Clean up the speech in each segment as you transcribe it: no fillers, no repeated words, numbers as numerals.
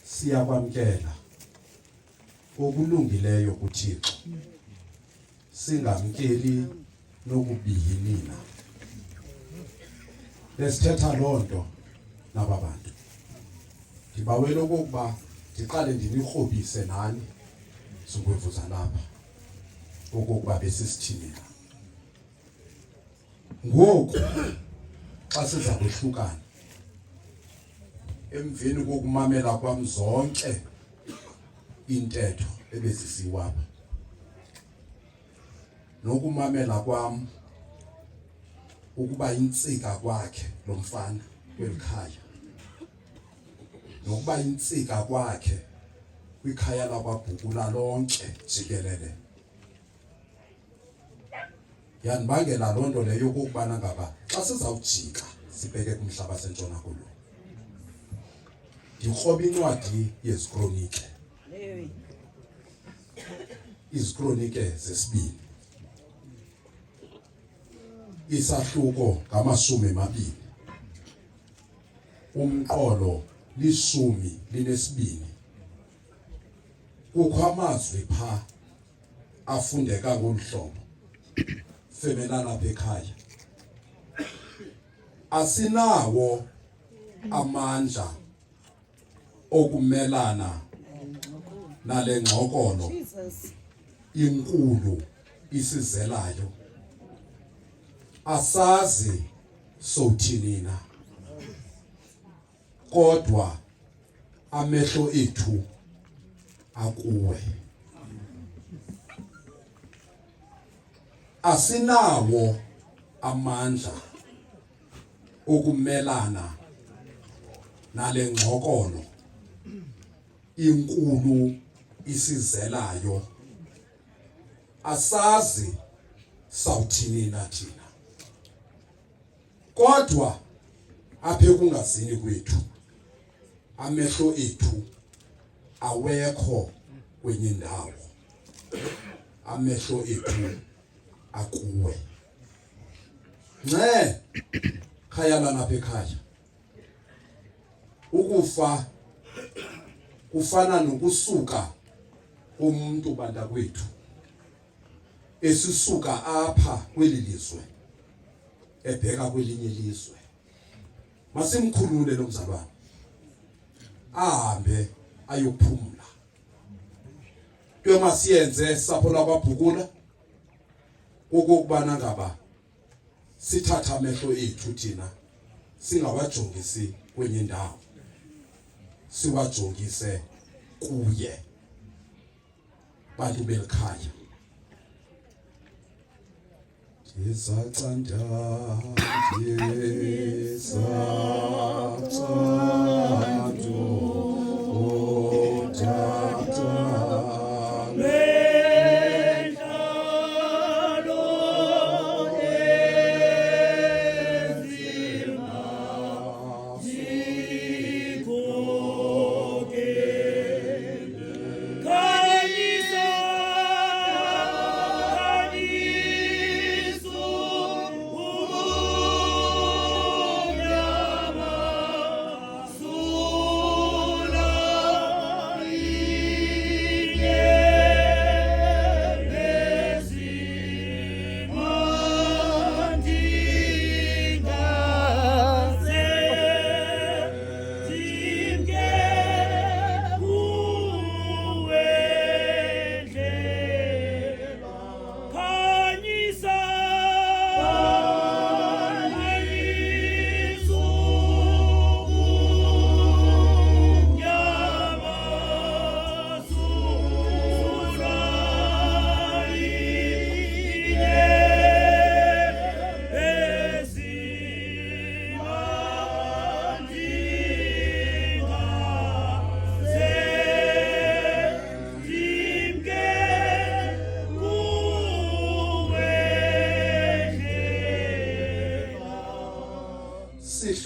Siyakwamkela okulungileyo kuThixo, singamkeli nokubiyinina. Lesithetha lonto naba bantu. Ndibawela okokuba ndiqale ndinikrobise nani zingwevuza lapha okokuba besisithini. Ngoku xa siza kwehlukana emveni kokumamela kwam zonke intetho ebezisiwapha nokumamela kwam ukuba intsika kwakhe lo mfana kwelikhaya nokuba intsika kwakhe kwikhaya lakwaBhukula lonke jikelele. Yanibangela loo nto leyo okokubana ngaba xa sizawujika sibheke kumhlaba sentshona koloni ndikroba incwadi yezikronike, izikronike zesibini, isahluko ngamashumi 20, umqolo 12. Kukho amazwi pha afundeka ngolu hlobo femelana apha ekhaya. Asinawo amandla okumelana nale ngxokolo inkulu isizelayo. Asazi sowuthinina kodwa amehlo ethu akuwe. Asinawo amandla okumelana nale ngxokolo inkulu isizelayo. Asazi sawuthinina thina kodwa apha ekungazini kwethu amehlo ethu awekho kwenye ndawo, amehlo ethu akuwe. Nce khaya lanapha ekhaya ukufa kufana nokusuka umuntu bantakwethu esisuka apha kweli lizwe ebheka kwelinye ilizwe. Masimkhulule lo mzalwane ahambe ayophumla. Ke masiyenze sapho lakwaBhukula okokubana ngaba sithatha amehlo ethu thina singawajongisi kwenye ndawo, siwajongise kuye bantu belikhaya. Izacanda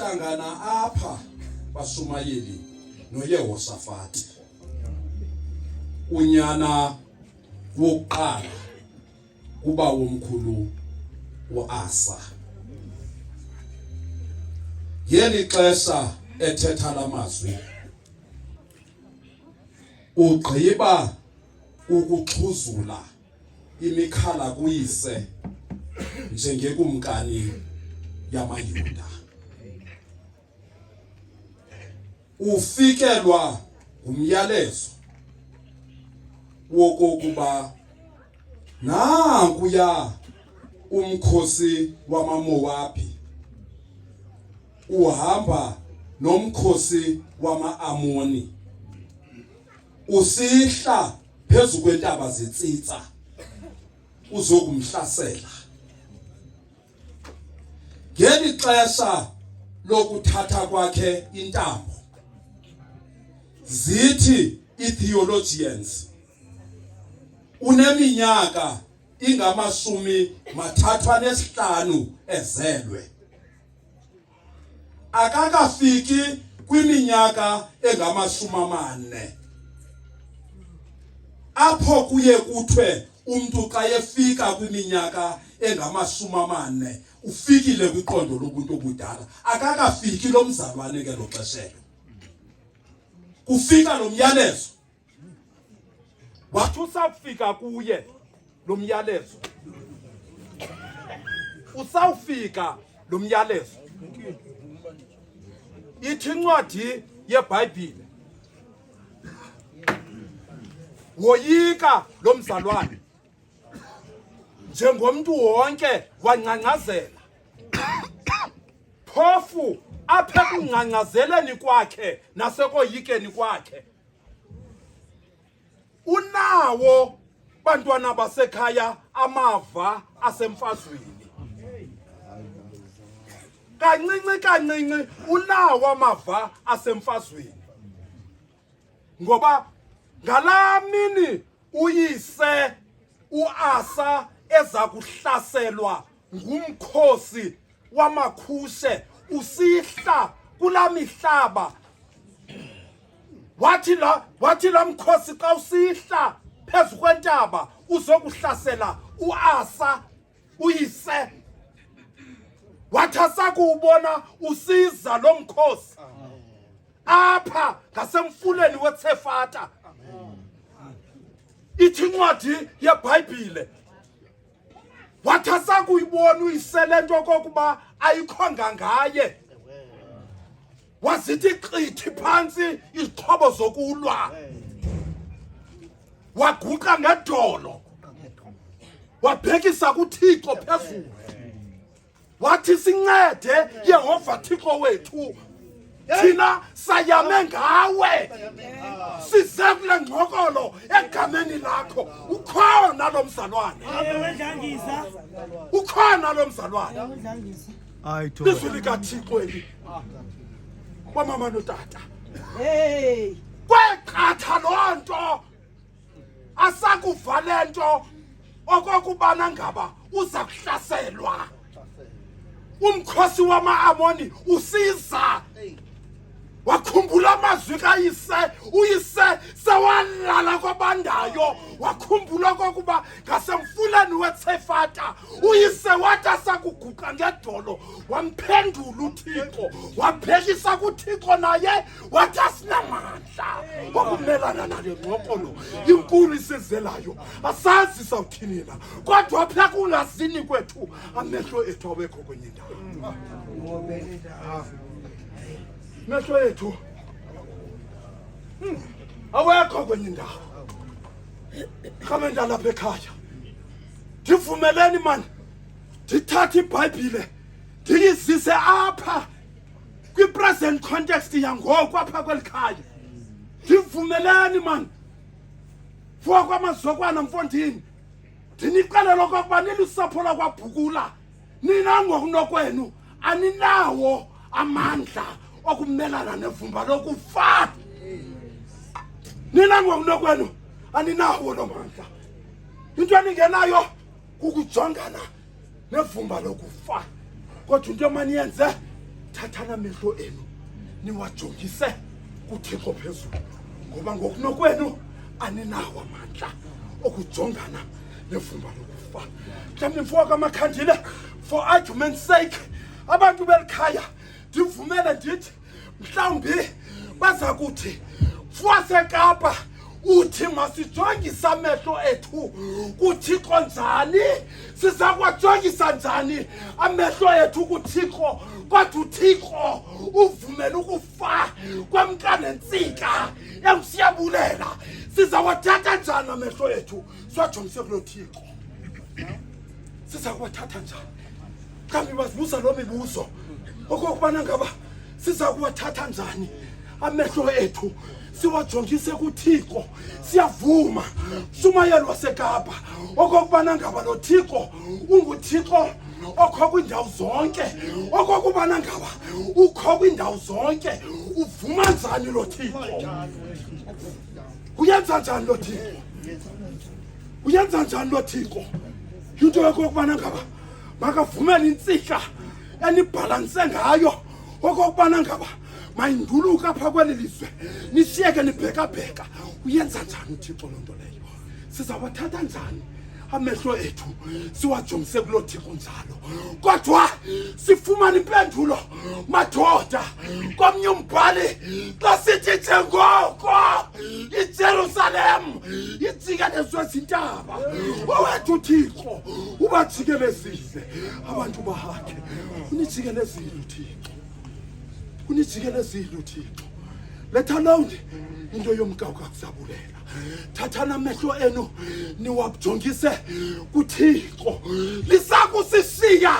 sihlangana apha baShumayeli noYehosafati unyana wokuqala kuba womkhulu uAsa. Ngeli xesha ethetha lamazwi ugqiba ukuxhuzula imikhala kuyise njengekumkani yamayuda. Ufikelwa umyalezo wokokuba nankuya umkhosi wamaMowabi uhamba nomkhosi wama-Amoni usihla phezu kwentaba zetsitsa uzokumhlasela. Ngeli xesha lokuthatha kwakhe intambo zithi itheologians uneminyaka ingama-35 ezelwe, akakafiki kwiminyaka engama-40 apho kuye kuthiwe umuntu xa efika kwiminyaka engama-40 ufikile kwiqondo lobuntu obudala. Akakafiki lo mzalwane ngelo xeshelo, kufika lo myalezo. Wathi usawufika kuye lo myalezo, usawufika lo myalezo. Ithi incwadi yeBhayibhile, woyika lo mzalwane njengomntu wonke wangcangcazela, phofu apha kungcangcazeleni kwakhe nasekoyikeni kwakhe. Unawo bantwana basekhaya amava asemfazweni, kancinci unawo amava asemfazweni, ngoba ngalaa mini uyise uAsa eza kuhlaselwa ngumkhosi wamakhushe usihla kulaa mihlaba. Wathi la mkhosi xa usihla phezu kwentaba uzokuhlasela uAsa uyise. Wathi asakuwubona usiza lo mkhosi apha ngasemfuleni weTsefata. Ithi incwadi yeBhayibhile, wathi asakuyibona uyise le nto okokuba ayikhonga ngaye, wazithi qithi phantsi izixhobo zokulwa, waguqa ngedolo, wabhekisa kuThixo phezulu, wathi sincede Yehova Thixo wethu, thina sayame ngawe, size kule ngxokolo egameni lakho. Ukhona lo mzalwane, ukhona lo mzalwane. Lizwi likaThixo eli kwamama notata, kweqatha loo nto asakuva le nto okokubana ngaba uza kuhlaselwa. Umkhosi wama-Amoni usiza, wakhumbula amazwi kayise. Uyise sewalala kwabandayo, wakhumbula kokuba ngasemfuleni weTsefata uyise wathi asakuguqa ngedolo wamphendula uThixo, wabhekisa kuThixo, naye wathi asinamandla wokumelana nale ngxokolo inkulu isizelayo. Asazi sawuthini na, kodwa pha kungazini kwethu amehlo ethu awekho kwenye indawo. Mehlo ethu awekho kwenye indawo. Khamenda lapha ekhaya, ndivumeleni mani, ndithathe iBhayibhile ndiyizise apha kwi-present context yangoku apha kweli khaya. Ndivumeleni mani, for kwamazokwana mfondini, ndinixelela okokuba nilusapho lakwaBhukula, nina ngokunokwenu aninawo amandla okumelana nevumba lokufa. Nina ngokunokwenu aninawo lo mandla. Into eningenayo kukujongana nevumba lokufa. Kodwa into emaniyenze, thathana amehlo enu niwajongise kuThixo phezulu, ngoba ngokunokwenu aninawo amandla okujongana nevumba lokufa. Mhlawumbi mfowabo kaMakhandile, for argument's sake, abantu belikhaya, ndivumele ndithi mhlawumbi baza kuthi fuwasekapa uthi masijongisa amehlo ethu kuThixo njani, siza kuwajongisa njani amehlo ethu kuThixo kodwa uThixo uvumela ukufa kwemkanentsika emsiyabulela. Siza kuwathatha njani amehlo ethu siwajongise kulo Thixo? Siza kuwathatha njani? Kambe bazibuza lo mibuzo okokubana ngaba siza kuwathatha njani amehlo ethu siwajongise kuThixo. Siyavuma Shumayeli waseKapa okokubana ngaba lo Thixo unguThixo okho kwindawo zonke, okokubana ngaba ukho kwindawo zonke. Uvuma njani lo Thixo? Uyenza njani lo Thixo? Uyenza njani lo Thixo? Into yokokubana ngaba makavumela intsika enibhalanse ngayo, okokubana ngaba mayinduluka apha kweli lizwe nishiyeke nibhekabheka. Uyenza njani uThixo loo nto leyo? Sizawathatha njani amehlo ethu siwajongise kulo Thixo njalo? Kodwa sifumana impendulo madoda komnye umbhali xa sithi njengoko iJerusalem ijikelezwe zintaba, owethu uThixo ubajikelezile abantu bakhe. Unijikelezile uThixo, unijikelezile uThixo. Let alone into yomgawuka kuzabulela. Thathana amehlo enu niwajongise kuThixo. Lisakusishiya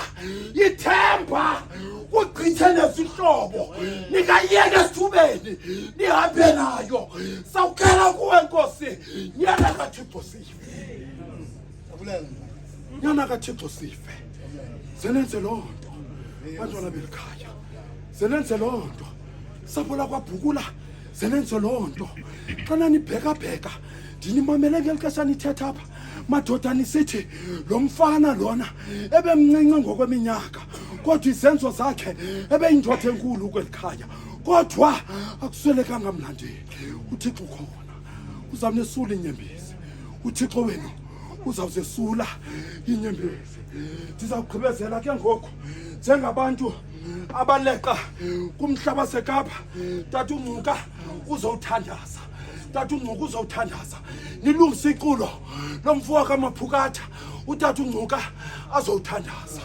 ithemba kugqithe nezihlobo, nikayeke esithubeni nihambe nayo. Sawukhela kuwe Nkosi, nyana kaThixo sife, nyana kaThixo sife. Zenenze loo nto bantwana belikhaya, zenenze loo nto sapho lakwaBhukula, zenenze loo nto. Xana nibhekabheka ndinimamele ngeli xesha nithetha apha madoda nisithi lo mfana lona ebemncinci ngokweminyaka kodwa izenzo zakhe ebeyindoda enkulu kweli khaya, kodwa akuswelekanga mlandeli. uThixo khona uzawunesula inyembezi, uThixo wenu uzawuzesula inyembezi. Ndizawugqibezela ke ngoku njengabantu abaleqa kumhlaba waseKapa. Tata uNcuka uzowuthandaza, tata uNcuka uzowuthandaza. Nilungise iculo lomfo kaMaphukatha, utata uNcuka azowuthandaza,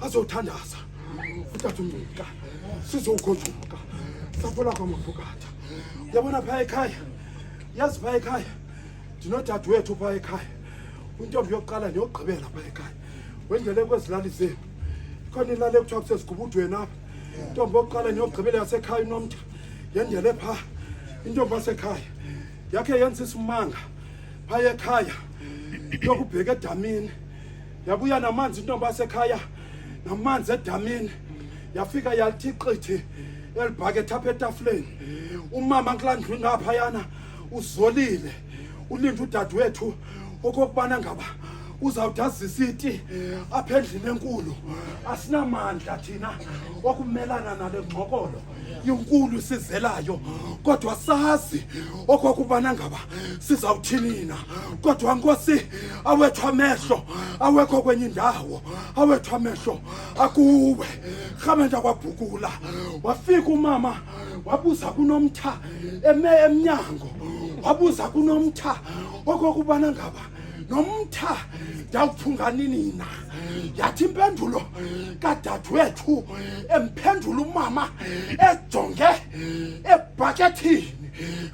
azowuthandaza utata uNcuka. Sizowugoduka sapho lakwaMaphukatha. Uyabona phaya ekhaya, yazi phaya ekhaya ndinodade wethu phaya ekhaya, untombi yokuqala neyokugqibela phaya ekhaya. Wendele kwezilali zenu khona ilale kuthiwa kusezigubudweni apha. Intombi yokuqala neyokugqibela yasekhaya uNomtha yendele phaa. Intombi yasekhaya yakhe yenza isimanga phaya ekhaya yokubheka edamini, yabuya namanzi intombi yasekhaya namanzi edamini, yafika yathi qithi elibhaketha apha etafuleni. Umama kulaa ndlu ngaphayana uzolile ulinde udade wethu okokubana ngaba uzawuthi azisiti apha endlini enkulu. Asinamandla thina okumelana nale ngxokolo inkulu sizelayo, kodwa sazi okokubana ngaba sizawuthini na. Kodwa Nkosi, awethu amehlo awekho kwenye indawo, awethu amehlo akuwe. Rhamenta kwaBhukula wafika umama wabuza kuNomtha emnyango, wabuza kuNomtha okokubana ngaba Nomtha ndawuphunga nini na. Yathi impendulo kadadewethu emphendula umama ejonge ebhakethini.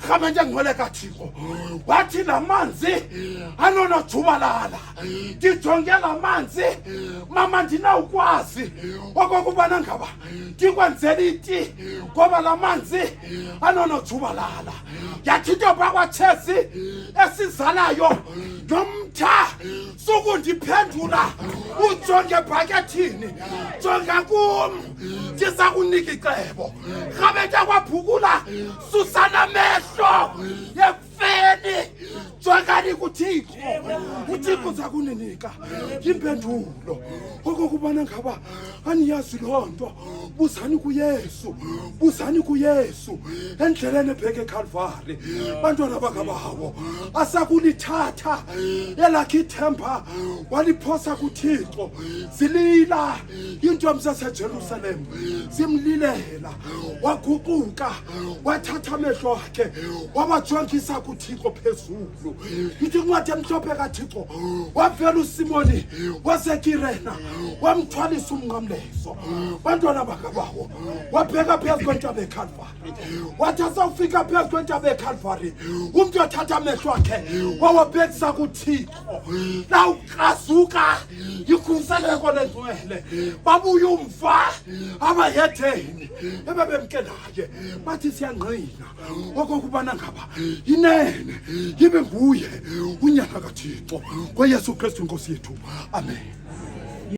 Rhamenta ngcwele kaThixo wathi la manzi anonojubalala, ndijonge la manzi mama ndinawukwazi okokubana ngaba ndikwenzela iti ngoba la manzi anonojubalala. Yathi intombi yakwaTshesi esizalayo, Nomtha sukundiphendula ujonge ebhakethini, jonga kum ndiza kunika icebo. Rhamenta kwaBhukula susana amehlo yekufeni, jongani kuThixo. uThixo uza kuninika impendulo okokubana ngaba aniyazi loo nto. buzani kuYesu, buzani kuYesu endleleni ebheke eCalvary. Bantwana bakabawo asakulithatha elakhe ithemba waliphosa kuThixo, zilila intombi zaseJerusalem zimlilela, waguquka wathatha amehlo akhe wabajongisa kuThixo phezulu. Ithi incwadi emhlophe kaThixo wavela uSimoni waseKirena wamthwalisa umnqamlezo. Bantwana bakabawo wabheka phezu kwentaba eCalvary, wathi asawufika phezu kwentaba eCalvary umuntu wathatha amehlo akhe wawabhekisa kuThixo. Lawukrazuka ikhuseleko lengcwele, babuya umva abayetheni ebebemke naye bathi siyangqina okokubana ngaba inene yibe nguye unyana kaThixo ngoYesu Kristu inkosi yethu. Amen.